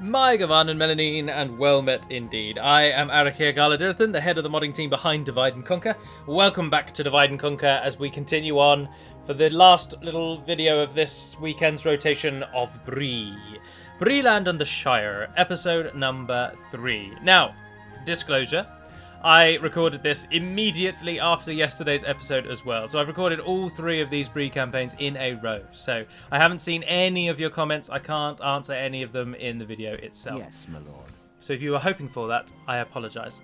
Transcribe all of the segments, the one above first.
My Gavan and Melanine, and well met indeed. I am Arakir Galadirthan, the head of the modding team behind Divide and Conquer. Welcome back to Divide and Conquer as we continue on for the last little video of this weekend's rotation of Bree. Breeland and the Shire, episode number 3. Now, disclosure, I recorded this immediately after yesterday's episode as well. So I've recorded all 3 of these Bree campaigns in a row. So I haven't seen any of your comments. I can't answer any of them in the video itself. Yes, my lord. So if you were hoping for that, I apologise.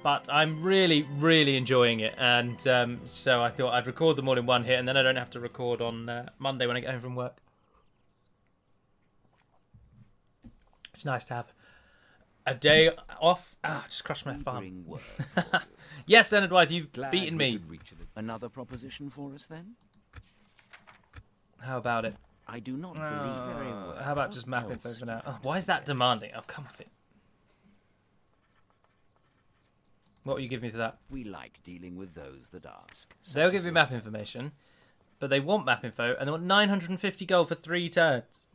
But I'm really, really enjoying it. And so I thought I'd record them all in one hit, and then I don't have to record on Monday when I get home from work. It's nice to have a day off. Just crushed my thumb. Yes, Leonard Wythe, you've beaten me. Another proposition for us, then? How about it? I do not believe very well. How about just map info for now? Oh, why is that demanding? Oh, come off it. What will you give me for that? We like dealing with those that ask. They'll give me map information, but they want map info, and they want 950 gold for 3 turns.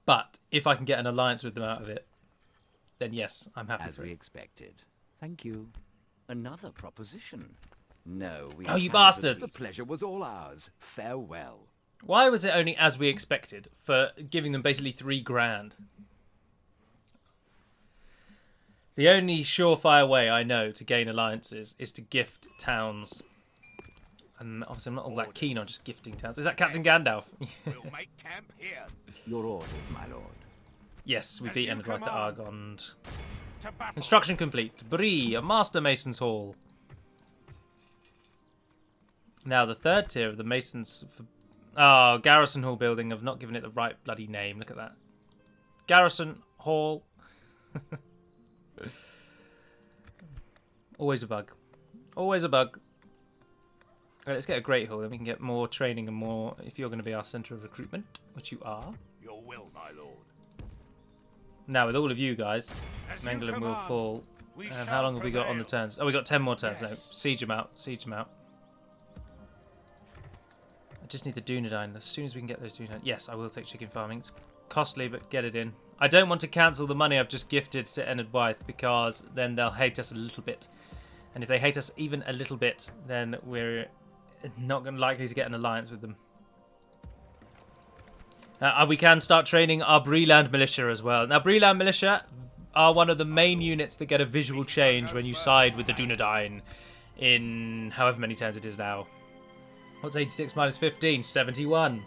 But if I can get an alliance with them out of it, then yes, I'm happy. As we expected. Thank you. Another proposition. No, we. Oh, you bastards! The pleasure was all ours. Farewell. Why was it only as we expected for giving them basically 3 grand? The only surefire way I know to gain alliances is to gift towns. And obviously I'm not all that keen on just gifting towns. Is that Captain Gandalf? We'll make camp here. Your orders, my lord. Yes, we beat Enderwright to Argond. To battle. Construction complete. Bree, a Master Mason's Hall. Now the 3rd tier of the Masons... Garrison Hall building. I've not given it the right bloody name. Look at that. Garrison Hall. Always a bug. Always a bug. Right, let's get a Great Hall, then we can get more training and more, if you're going to be our centre of recruitment, which you are. Your will, my lord. Now, with all of you guys, Mengelum will fall. And how long have we got on the turns? Oh, we got 10 more turns now. Siege them out. Siege them out. I just need the Dunedain. As soon as we can get those Dunedain. Yes, I will take chicken farming. It's costly, but get it in. I don't want to cancel the money I've just gifted to Enid Wythe, because then they'll hate us a little bit. And if they hate us even a little bit, then we're not likely to get an alliance with them. We can start training our Breeland Militia as well. Now, Breeland Militia are one of the main units that get a visual change when you side with the Dunedain in however many turns it is now. What's 86 minus 15? 71.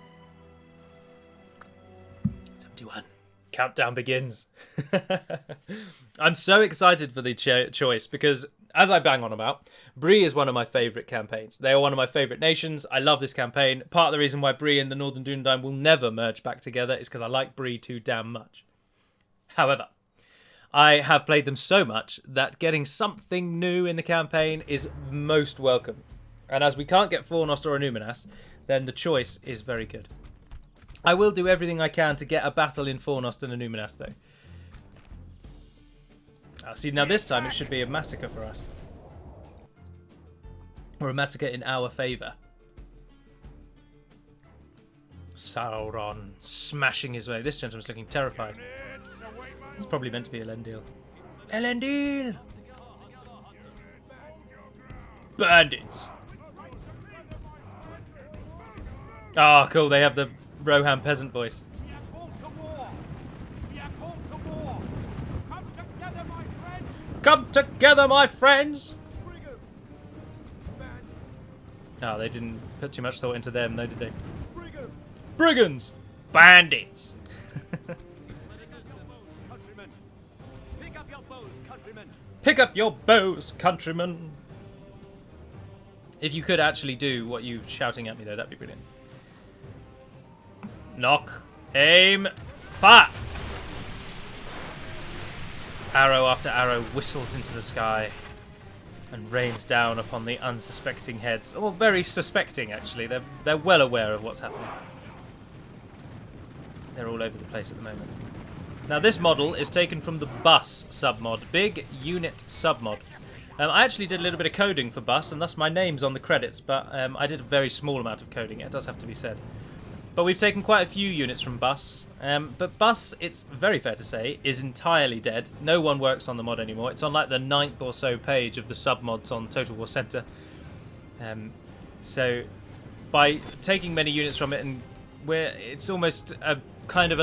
71. Countdown begins. I'm so excited for the choice because, as I bang on about, Bree is one of my favourite campaigns. They are one of my favourite nations. I love this campaign. Part of the reason why Bree and the Northern Dunedain will never merge back together is because I like Bree too damn much. However, I have played them so much that getting something new in the campaign is most welcome. And as we can't get Fornost or Numinas, then the choice is very good. I will do everything I can to get a battle in Fornost and Numinas, though. See, now this time it should be a massacre for us. Or a massacre in our favour. Sauron smashing his way. This gentleman's looking terrified. It's probably meant to be Elendil. Elendil! Bandits! Ah, cool, they have the Rohan peasant voice. Come together, my friends! Oh, they didn't put too much thought into them, though, did they? Brigands! Bandits! Pick up your bows, countrymen. Pick up your bows, countrymen! If you could actually do what you're shouting at me, though, that'd be brilliant. Knock, aim, fire! Arrow after arrow whistles into the sky and rains down upon the unsuspecting heads. Or very suspecting, actually. They're well aware of what's happening. They're all over the place at the moment. Now, this model is taken from the Bus submod. Big Unit submod. I actually did a little bit of coding for Bus, and thus my name's on the credits, but I did a very small amount of coding. It does have to be said. But we've taken quite a few units from Bus. But Bus, it's very fair to say, is entirely dead. No one works on the mod anymore. It's on like the 9th or so page of the submods on Total War Center. So by taking many units from it, and it's almost a kind of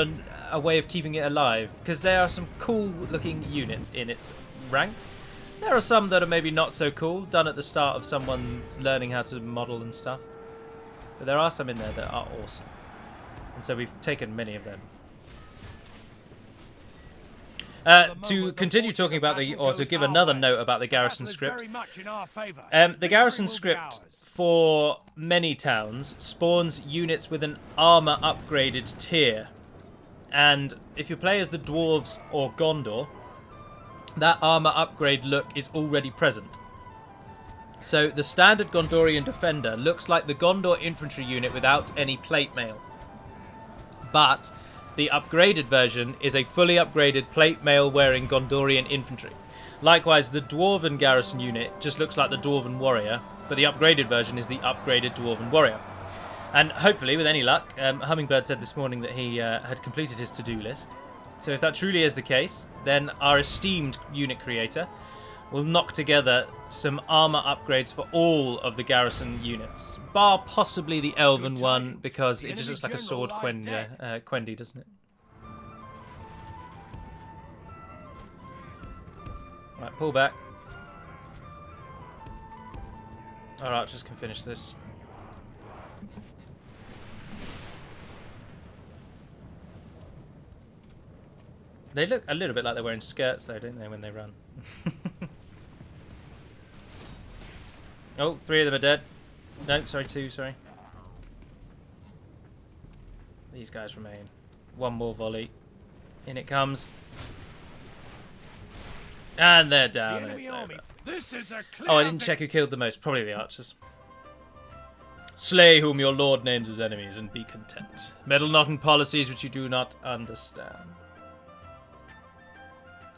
a way of keeping it alive, because there are some cool looking units in its ranks. There are some that are maybe not so cool, done at the start of someone's learning how to model and stuff. But there are some in there that are awesome. And so we've taken many of them. To continue talking about or to give another note about the garrison script. The garrison script for many towns spawns units with an armor upgraded tier. And if you play as the dwarves or Gondor, that armor upgrade look is already present. So the standard Gondorian defender looks like the Gondor infantry unit without any plate mail. But the upgraded version is a fully upgraded plate mail wearing Gondorian infantry. Likewise, the Dwarven garrison unit just looks like the Dwarven warrior, but the upgraded version is the upgraded Dwarven warrior. And hopefully, with any luck, Hummingbird said this morning that he had completed his to-do list. So if that truly is the case, then our esteemed unit creator will knock together some armor upgrades for all of the garrison units, bar possibly the elven one, because it just looks like a sword Quendi, doesn't it? Right, pull back. Our archers can finish this. They look a little bit like they're wearing skirts though, don't they, when they run? Oh, 3 of them are dead. No, sorry, 2, sorry. These guys remain. 1 more volley. In it comes. And they're down, and it's over. Oh, I didn't check who killed the most. Probably the archers. Slay whom your lord names as enemies, and be content. Meddle not in policies which you do not understand.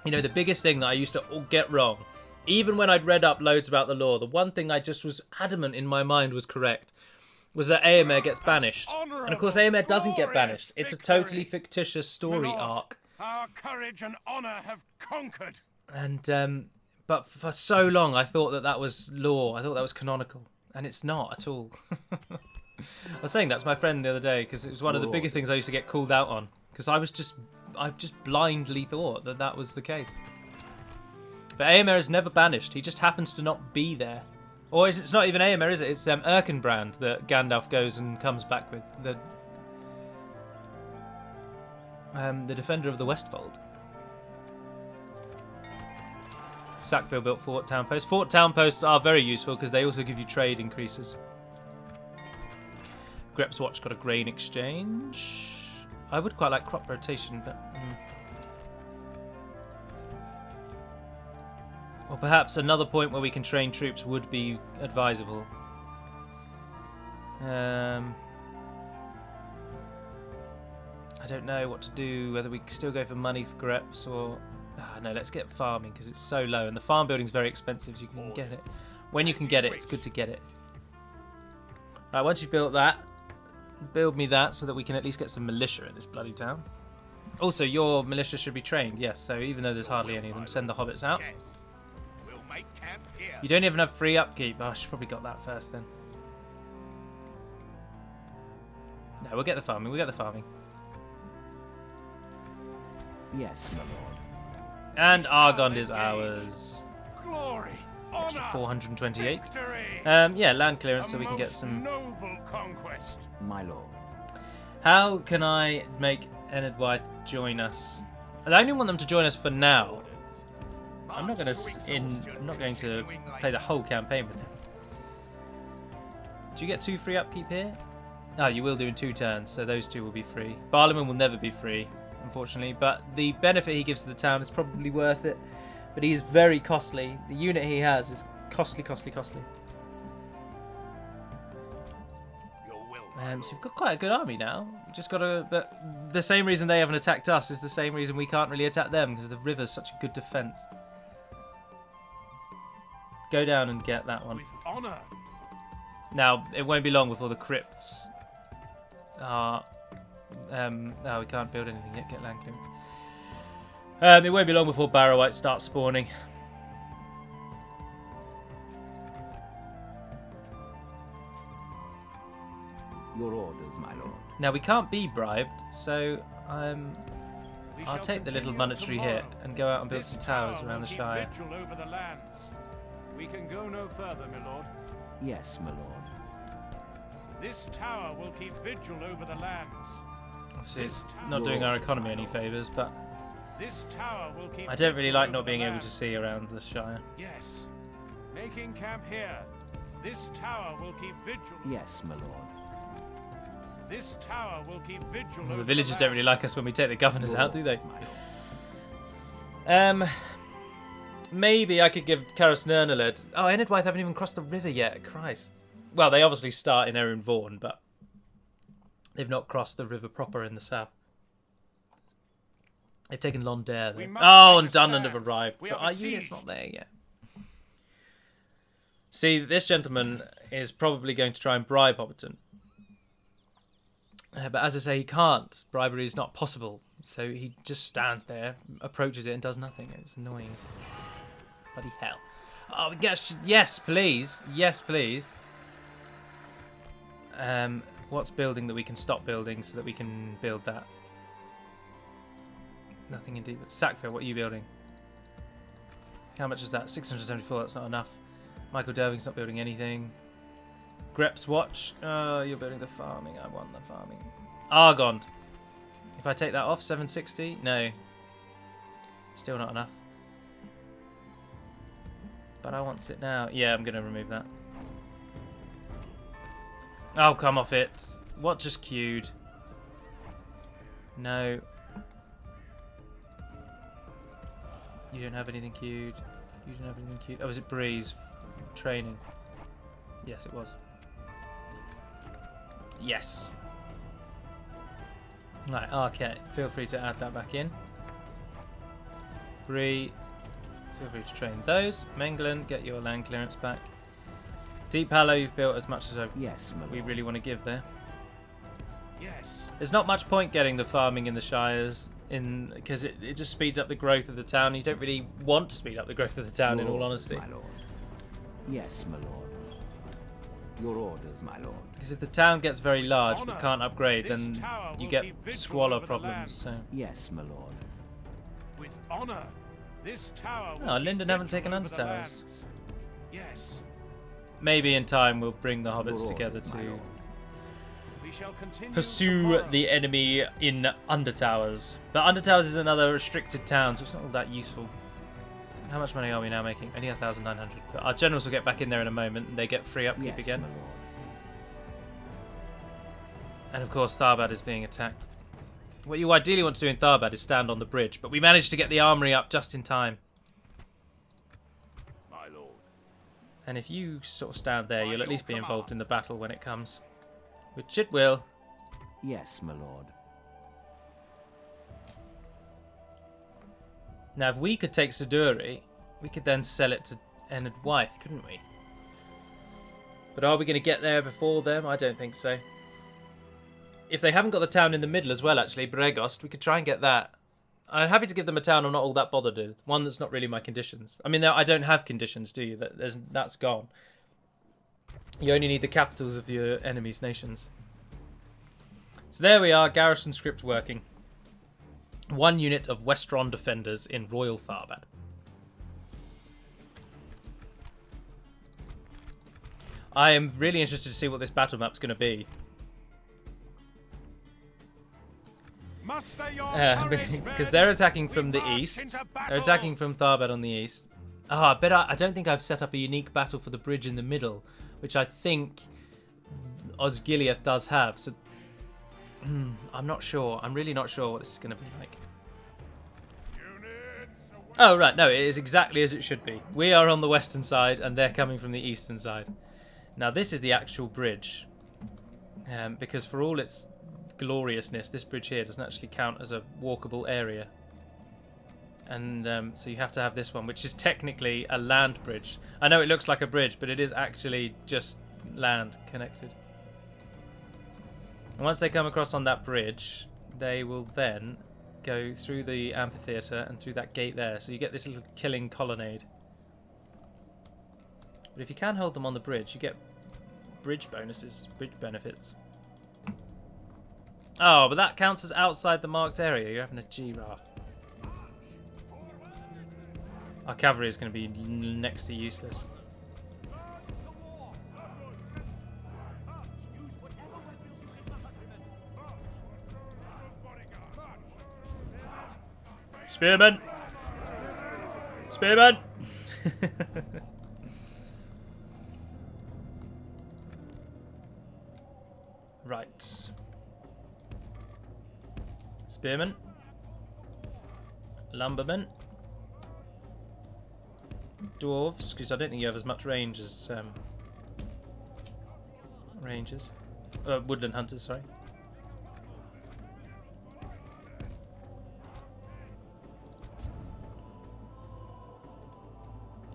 You know, the biggest thing that I used to get wrong, even when I'd read up loads about the lore, the one thing I just was adamant in my mind was correct, was that Éomer gets banished. And of course Éomer doesn't get banished. It's a totally fictitious story arc. Our courage and honor have conquered. And, but for so long I thought that that was lore. I thought that was canonical. And it's not at all. I was saying that to my friend the other day, because it was one of the biggest things I used to get called out on. Because I just blindly thought that that was the case. But Éomer is never banished. He just happens to not be there. Or it's not even Éomer, is it? It's Erkenbrand that Gandalf goes and comes back with. The defender of the Westfold. Sackville built Fort Town Post. Fort Town Posts are very useful because they also give you trade increases. Grep's Watch got a grain exchange. I would quite like crop rotation, but... Or perhaps another point where we can train troops would be advisable. I don't know what to do, whether we still go for money for Greps or... no, let's get farming because it's so low. And the farm building's very expensive, so you can get it. When you can get it, it's good to get it. Right, once you've built that, build me that so that we can at least get some militia in this bloody town. Also, your militia should be trained, yes. So even though there's hardly any of them, send the hobbits out. You don't even have free upkeep. Oh, I should probably got that first then. No, we'll get the farming. We'll get the farming. Yes, my lord. And Argond is ours. Glory, Extra honor, 428. victory, Yeah, land clearance so we can get most some... noble conquest. My lord. How can I make Enedwythe join us? I only want them to join us for now. I'm not going to play the whole campaign with him. Do you get 2 free upkeep here? Oh, you will do in 2 turns, so those 2 will be free. Barliman will never be free, unfortunately, but the benefit he gives to the town is probably worth it. But he's very costly. The unit he has is costly, costly, costly. So we've got quite a good army now. We've just got to... But the same reason they haven't attacked us is the same reason we can't really attack them, because the river's such a good defence. Go down and get that one. With honor. Now, it won't be long before the crypts are... no, we can't build anything yet. Get land clearance. It won't be long before Barrow-wites start spawning. Your orders, my lord. Now, we can't be bribed, so We I'll shall take the little continue monetary hit tomorrow. and go out and build This some towers tower around the will keep Shire. vigil over the lands. We can go no further, my lord. Yes, my lord. This tower will keep vigil over the lands. Obviously, it's This not tower- doing our economy any favours, but This tower will keep I don't really vigil like over not the being able to lands. see around the Shire. Yes. Making camp here. This tower will keep vigil. Yes, my lord. This tower will keep vigil Well, over the villagers don't really lands. like us when we take the governors Your out, do they? orders, my lord. Maybe I could give Caras Nernaled. Oh, Enedwythe haven't even crossed the river yet. Christ. Well, they obviously start in Erin Vaughan, but they've not crossed the river proper in the south. They've taken Londair. We Though. must Oh, make and a Dunland stand. have arrived, We but are our unit's besieged. not there yet. See, this gentleman is probably going to try and bribe Hobbiton. But as I say, he can't. Bribery is not possible. So he just stands there, approaches it, and does nothing. It's annoying. Bloody hell. Oh, yes, please. Yes, please. What's building that we can stop building so that we can build that? Nothing indeed. But Sackville, what are you building? How much is that? 674. That's not enough. Michael Derving's not building anything. Grep's Watch. Oh, you're building the farming. I want the farming. Argond. If I take that off, 760? No. Still not enough. But I want it now. Yeah, I'm going to remove that. Oh, come off it. What just queued? No. You don't have anything queued. You don't have anything queued. Oh, was it Bree's training? Yes, it was. Yes. Right, okay. Feel free to add that back in. Bree, feel free to train those. Menglen, get your land clearance back. Deep Hallow, you've built as much as Yes, my lord. we really want to give there. Yes. There's not much point getting the farming in the Shires because it just speeds up the growth of the town. You don't really want to speed up the growth of the town, in Your all orders, honesty. my lord. Yes, my lord. Your orders, my lord. Because if the town gets very large but Honor. can't upgrade, This then tower you will get keep vigil squalor over the problems. lands. So. Yes, my lord. With honor. This tower will Oh, keep Linden haven't vigil taken over under the towers. lands. Yes. Maybe in time we'll bring the Your hobbits together orders, my to lord. We shall continue pursue tomorrow. the enemy in Undertowers. But Undertowers is another restricted town, so it's not all that useful. How much money are we now making? Only 1,900. But our generals will get back in there in a moment, and they get free upkeep Yes, again. my lord. And of course, Tharbad is being attacked. What you ideally want to do in Tharbad is stand on the bridge, but we managed to get the armory up just in time. My lord. And if you sort of stand there, By you'll at your least be command. involved in the battle when it comes. Which it will. Yes, my lord. Now, if we could take Siduri, we could then sell it to Enedwythe, couldn't we? But are we going to get there before them? I don't think so. If they haven't got the town in the middle as well, actually, Bregost, we could try and get that. I'm happy to give them a town I'm not all that bothered with. One that's not really my conditions. I mean, I don't have conditions, do you? That's gone. You only need the capitals of your enemies' nations. So there we are, garrison script working. 1 unit of Westron defenders in Royal Tharbad. I am really interested to see what this battle map's going to be. Muster your courage, Because men. they're attacking from We the march east. into They're battle. attacking from Tharbad on the east. Oh, I don't think I've set up a unique battle for the bridge in the middle, which I think Osgiliath does have. So I'm not sure. I'm really not sure what this is going to be like. Units away. Oh, right. No, it is exactly as it should be. We are on the western side, and they're coming from the eastern side. Now, this is the actual bridge. Because for all its gloriousness, this bridge here doesn't actually count as a walkable area. And so you have to have this one, which is technically a land bridge. I know it looks like a bridge, but it is actually just land connected. And once they come across on that bridge, they will then go through the amphitheatre and through that gate there. So you get this little killing colonnade. But if you can hold them on the bridge, you get bridge bonuses, bridge benefits. Oh, but that counts as outside the marked area. You're having a giraffe. Our cavalry is going to be next to useless. Spearmen! Spearmen! Right. Spearmen. Lumbermen. Dwarves, because I don't think you have as much range as rangers. Woodland hunters, sorry.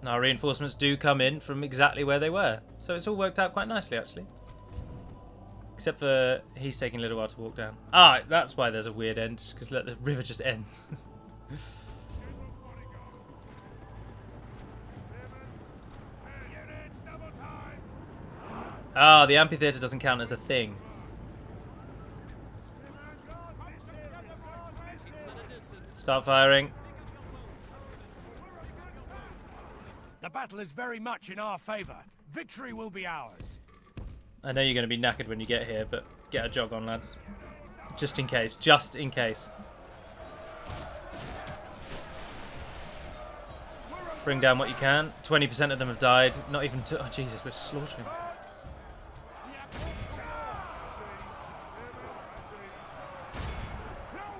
Now reinforcements do come in from exactly where they were. So it's all worked out quite nicely, actually. Except for he's taking a little while to walk down. Ah, that's why there's a weird end, because the river just ends. Ah, the amphitheatre doesn't count as a thing. Start firing. The battle is very much in our favour. Victory will be ours. I know you're going to be knackered when you get here, but get a jog on, lads. Just in case. Just in case. Bring down what you can. 20% of them have died. Not even... Oh, Jesus, we're slaughtering.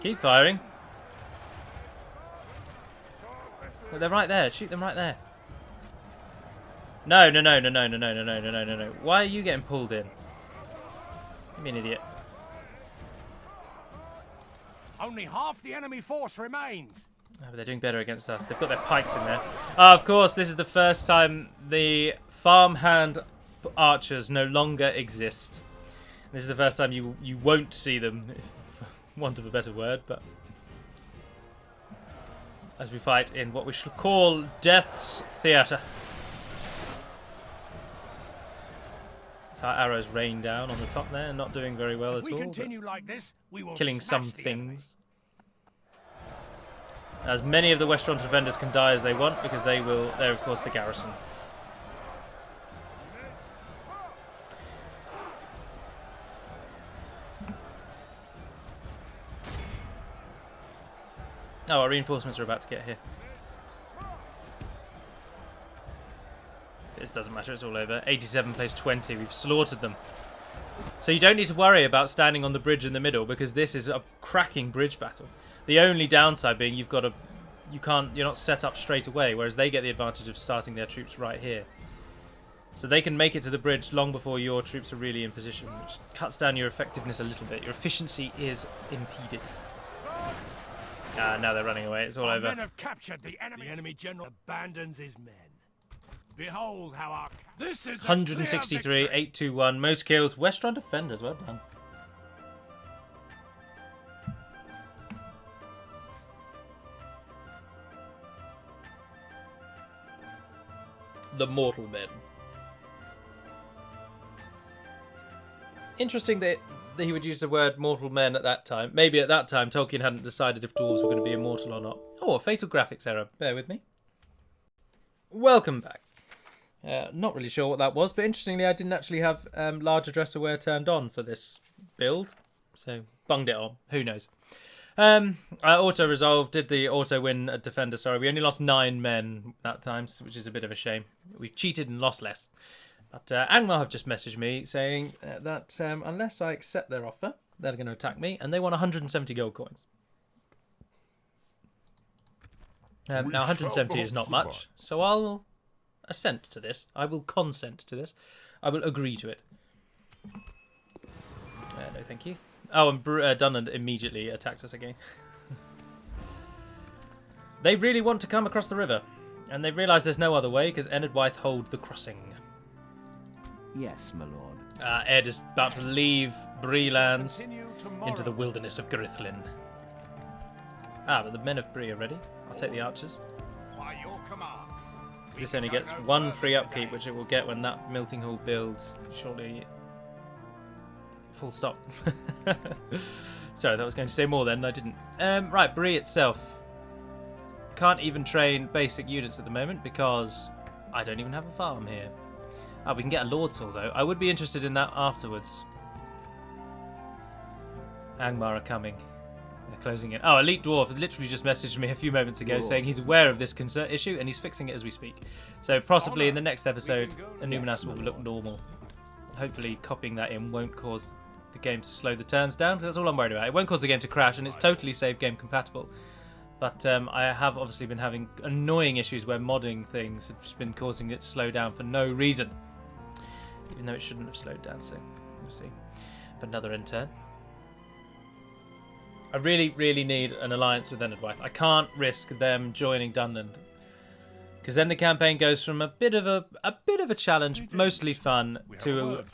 Keep firing. They're right there. Shoot them right there. No. Why are you getting pulled in? Give me an idiot. Only half the enemy force remains. Oh, but they're doing better against us. They've got their pikes in there. Oh, of course, this is the first time the farmhand archers no longer exist. This is the first time you won't see them, for want of a better word, but as we fight in what we shall call Death's Theatre. Our arrows rain down on the top there, not doing very well at all. Continue like this, we will killing some smash the things. As many of the Westron defenders can die as they want, because they're of course the garrison. Oh, our reinforcements are about to get here. This doesn't matter, it's all over. 87 plays 20, we've slaughtered them. So you don't need to worry about standing on the bridge in the middle, because this is a cracking bridge battle. The only downside being you're not set up straight away, whereas they get the advantage of starting their troops right here. So they can make it to the bridge long before your troops are really in position, which cuts down your effectiveness a little bit. Your efficiency is impeded. Now they're running away, it's all over. Men have captured the enemy. The enemy general abandons his men. Behold how our... This is 163, 821, most kills. Westron defenders, well done. The mortal men. Interesting that he would use the word mortal men at that time. Maybe at that time Tolkien hadn't decided if dwarves were going to be immortal or not. Oh, a fatal graphics error. Bear with me. Welcome back. Not really sure what that was, but interestingly I didn't actually have large address aware turned on for this build. So, bunged it on. Who knows? I auto-resolved, did the auto-win at defender, sorry. We only lost 9 men that time, which is a bit of a shame. We cheated and lost less. But Angmar have just messaged me saying that unless I accept their offer, they're going to attack me, and they want 170 gold coins. Now, 170 is not much, so I'll assent to this. I will consent to this. I will agree to it. No, thank you. Oh, and Dunland immediately attacked us again. They really want to come across the river, and they realise there's no other way because Enedwythe hold the crossing. Yes, my lord. Ed is about to leave Bree lands into the wilderness of Grithlin. But the men of Bree are ready. I'll take the archers. By your command. This only gets one free upkeep, which it will get when that Melting Hall builds. Surely. Full stop. Sorry, that was going to say more then, I didn't. Right, Bree itself. Can't even train basic units at the moment because I don't even have a farm here. We can get a Lord's Hall though. I would be interested in that afterwards. Angmar are coming. They're closing in. Elite Dwarf literally just messaged me a few moments ago saying he's aware of this issue and he's fixing it as we speak. So possibly in the next episode, Illuminas will look normal. Hopefully copying that in won't cause the game to slow the turns down. That's all I'm worried about. It won't cause the game to crash and it's totally save game compatible. But I have obviously been having annoying issues where modding things have just been causing it to slow down for no reason. Even though it shouldn't have slowed down, so we'll see. But another end turn. I really, really need an alliance with Enedwyth. I can't risk them joining Dunland. Because then the campaign goes from a bit of a challenge, mostly fun, to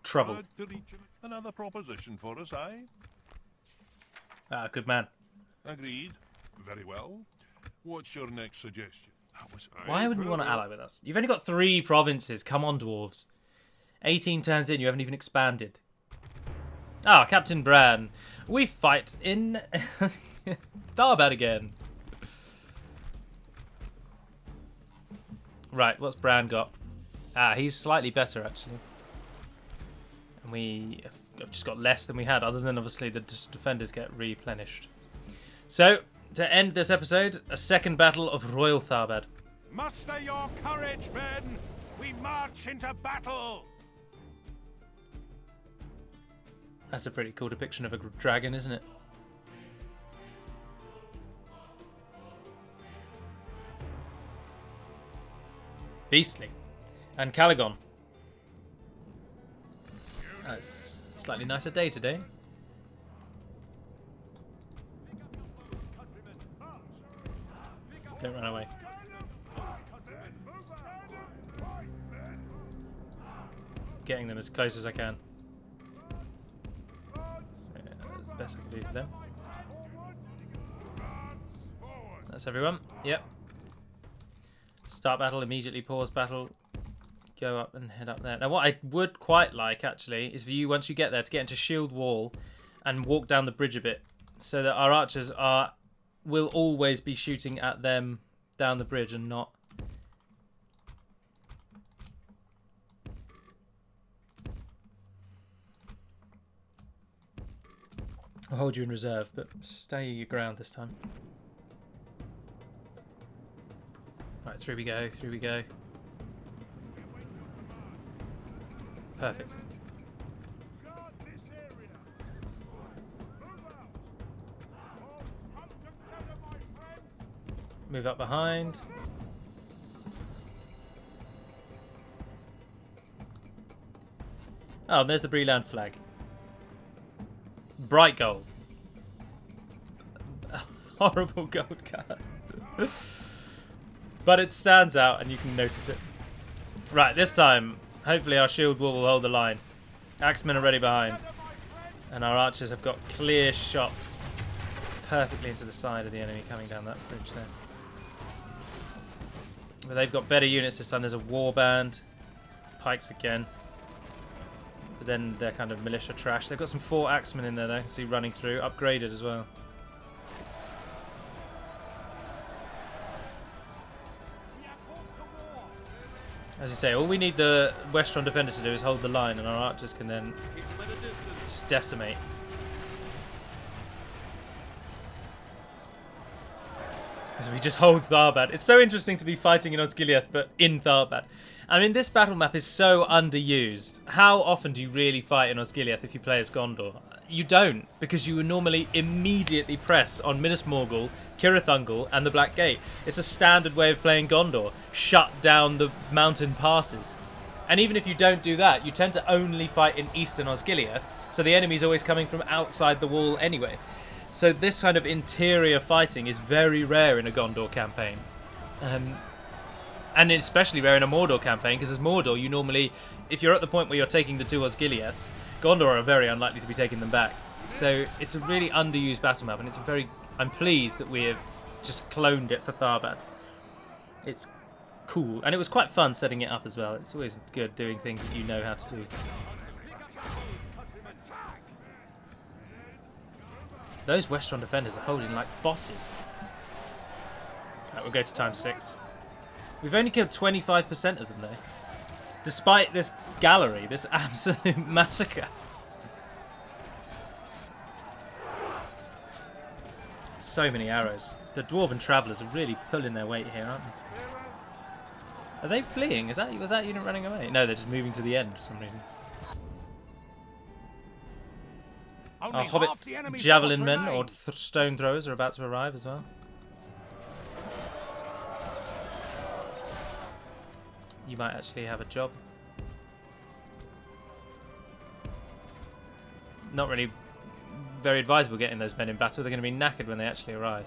trouble. Another proposition for us, eh? Good man. Agreed. Very well. What's your next suggestion? Why wouldn't you want to ally with us? You've only got 3 provinces. Come on, dwarves. 18 turns in, you haven't even expanded. Captain Bran. We fight in Tharbad again. Right, what's Bran got? He's slightly better, actually. And we have just got less than we had, other than obviously the defenders get replenished. So, to end this episode, a second battle of Royal Tharbad. Muster your courage, men! We march into battle! That's a pretty cool depiction of a dragon, isn't it? Beastly. And Calagon. It's a slightly nicer day today. Don't run away. Getting them as close as I can. That's the best I can do for them. That's everyone. Yep. Start battle, immediately pause battle. Go up and head up there. Now what I would quite like actually is for you, once you get there, to get into shield wall and walk down the bridge a bit so that our archers will always be shooting at them down the bridge and not... I'll hold you in reserve, but stay your ground this time. Right, through we go, through we go. Perfect. Move up behind. Oh, there's the Breeland flag. Bright gold. Horrible gold colour. But it stands out and you can notice it. Right, this time, hopefully our shield wall will hold the line. Axemen are ready behind. And our archers have got clear shots perfectly into the side of the enemy coming down that bridge there. But they've got better units this time. There's a warband. Pikes again. But then they're kind of militia trash. They've got some 4 axemen in there though. I can see running through. Upgraded as well. As you say, all we need the Westron defenders to do is hold the line and our archers can then just decimate. As we just hold Tharbad. It's so interesting to be fighting in Osgiliath, but in Tharbad. I mean, this battle map is so underused. How often do you really fight in Osgiliath if you play as Gondor? You don't, because you would normally immediately press on Minas Morgul, Cirith Ungol, and the Black Gate. It's a standard way of playing Gondor. Shut down the mountain passes. And even if you don't do that, you tend to only fight in eastern Osgiliath, so the enemy's always coming from outside the wall anyway. So this kind of interior fighting is very rare in a Gondor campaign. And it's especially rare in a Mordor campaign, because as Mordor, you normally, if you're at the point where you're taking the two Osgiliaths, Gondor are very unlikely to be taking them back. So it's a really underused battle map, and it's I'm pleased that we have just cloned it for Tharbad. It's cool, and it was quite fun setting it up as well. It's always good doing things that you know how to do. Those Westron defenders are holding like bosses. Right, we'll go to time 6. We've only killed 25% of them though, despite this gallery, this absolute massacre. So many arrows. The Dwarven Travellers are really pulling their weight here, aren't they? Are they fleeing? Was that unit running away? No, they're just moving to the end for some reason. Our Hobbit Javelin men, or Stone Throwers, are about to arrive as well. You might actually have a job. Not really very advisable getting those men in battle. They're going to be knackered when they actually arrive.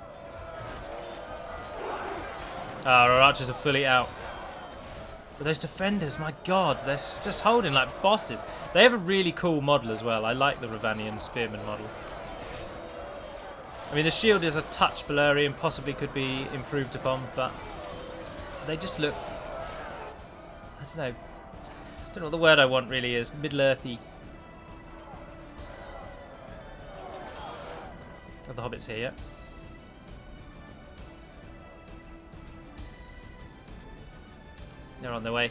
Our archers are fully out. But those defenders, my god, they're just holding like bosses. They have a really cool model as well. I like the Ravanian Spearman model. I mean, the shield is a touch blurry and possibly could be improved upon, but they just look... I don't know what the word I want really is. Middle-earthy. Are the hobbits here yet? They're on their way.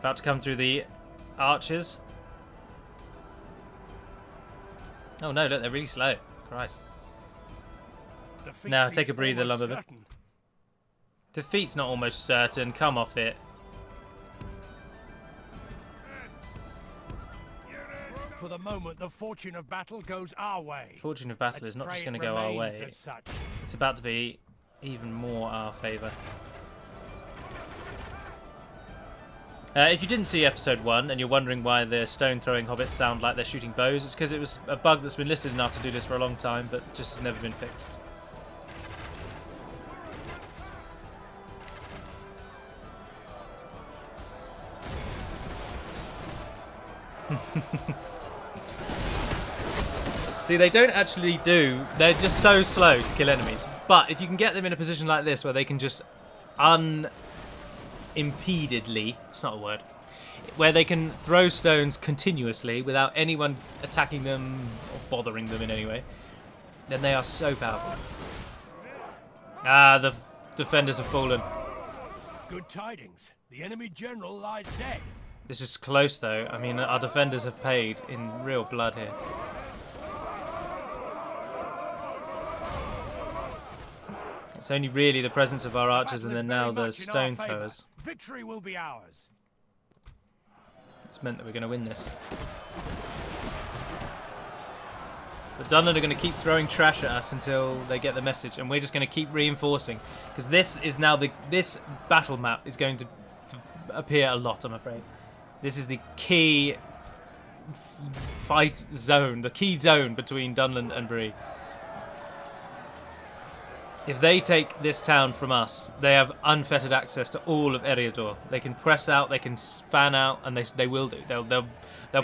About to come through the archers. Oh no, look, they're really slow. Christ. Now, take a breather, Lumberman. Defeat's not almost certain. Come off it. For the moment, the fortune of battle goes our way. Fortune of battle is not just going to go our way. It's about to be even more our favour. If you didn't see episode 1 and you're wondering why the stone-throwing hobbits sound like they're shooting bows, it's because it was a bug that's been listed in our to-do list for a long time, but just has never been fixed. See, they don't actually do... They're just so slow to kill enemies. But if you can get them in a position like this where they can just unimpededly... It's not a word. Where they can throw stones continuously without anyone attacking them or bothering them in any way, then they are so powerful. Ah, the defenders have fallen. Good tidings. The enemy general lies dead. This is close, though. I mean, our defenders have paid in real blood here. It's only really the presence of our archers and then now the stone throwers. Victory will be ours. It's meant that we're going to win this. The Dunland are going to keep throwing trash at us until they get the message, and we're just going to keep reinforcing. Because this is now this battle map is going to appear a lot, I'm afraid. This is the key fight zone, the key zone between Dunland and Bree. If they take this town from us, they have unfettered access to all of Eriador. They can press out, they can fan out, and they will do. They'll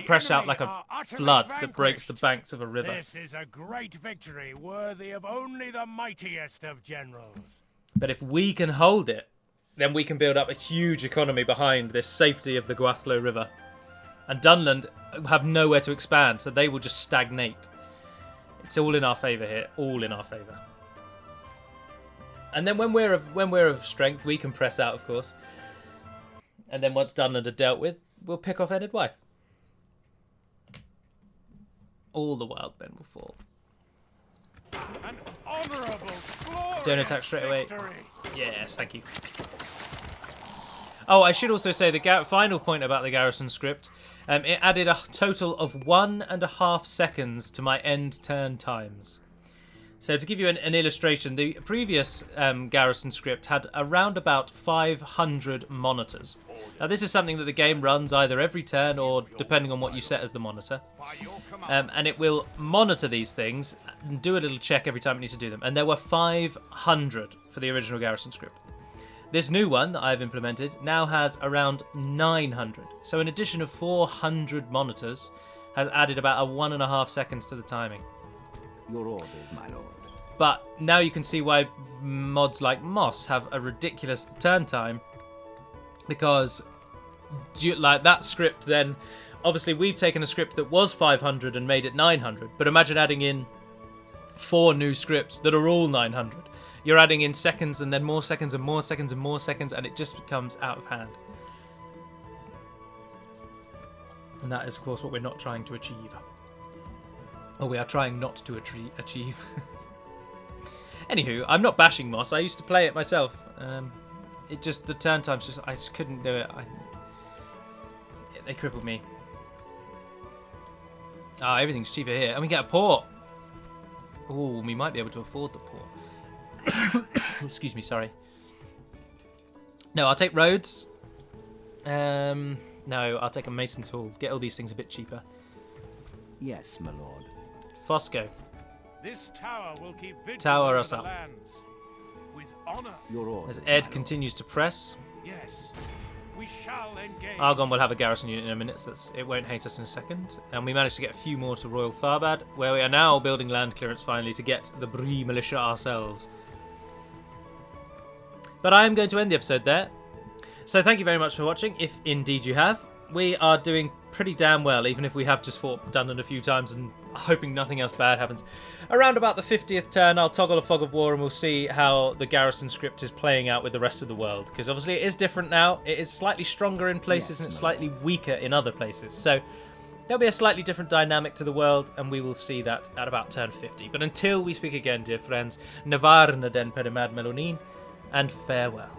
press out like a flood that breaks the banks of a river. This is a great victory, worthy of only the mightiest of generals. But if we can hold it, then we can build up a huge economy behind this safety of the Gwathlo River. And Dunland have nowhere to expand, so they will just stagnate. It's all in our favour here, all in our favour. And then when we're of strength, we can press out, of course. And then once Dunland are dealt with, we'll pick off Ennard Wyeth. All the wild men will fall. An honourable, glorious Don't attack straight away. victory. Yes, thank you. Oh, I should also say the final point about the garrison script. It added a total of 1.5 seconds to my end turn times. So to give you an illustration, the previous garrison script had around about 500 monitors. Now this is something that the game runs either every turn or depending on what you set as the monitor. And it will monitor these things and do a little check every time it needs to do them. And there were 500 for the original garrison script. This new one that I've implemented now has around 900. So an addition of 400 monitors has added about 1.5 seconds to the timing. Your orders, my lord. But now you can see why mods like Moss have a ridiculous turn time, because like that script then, obviously we've taken a script that was 500 and made it 900, but imagine adding in 4 new scripts that are all 900. You're adding in seconds and then more seconds and more seconds and more seconds, and it just becomes out of hand. And that is, of course, what we're not trying to achieve. Or we are trying not to achieve. Anywho, I'm not bashing Moss. I used to play it myself. It just, the turn times, I just couldn't do it. They crippled me. Ah, everything's cheaper here. And we get a port. Oh, we might be able to afford the port. Excuse me, sorry. No, I'll take roads. No, I'll take a mason tool. Get all these things a bit cheaper. Yes, my lord. Fosco. This tower will keep vigil Tower over us the up. lands. With honor. Your orders. As Ed continues to press. Yes. We shall engage. Argon will have a garrison unit in a minute, so it won't hate us in a second. And we managed to get a few more to Royal Tharbad, where we are now building land clearance finally to get the Bree militia ourselves. But I am going to end the episode there. So thank you very much for watching, if indeed you have. We are doing pretty damn well, even if we have just fought Dundon a few times and hoping nothing else bad happens. Around about the 50th turn, I'll toggle a Fog of War and we'll see how the garrison script is playing out with the rest of the world. Because obviously it is different now. It is slightly stronger in places and it's slightly weaker in other places. So there'll be a slightly different dynamic to the world, and we will see that at about turn 50. But until we speak again, dear friends, Navarna den per mad melonin, and farewell.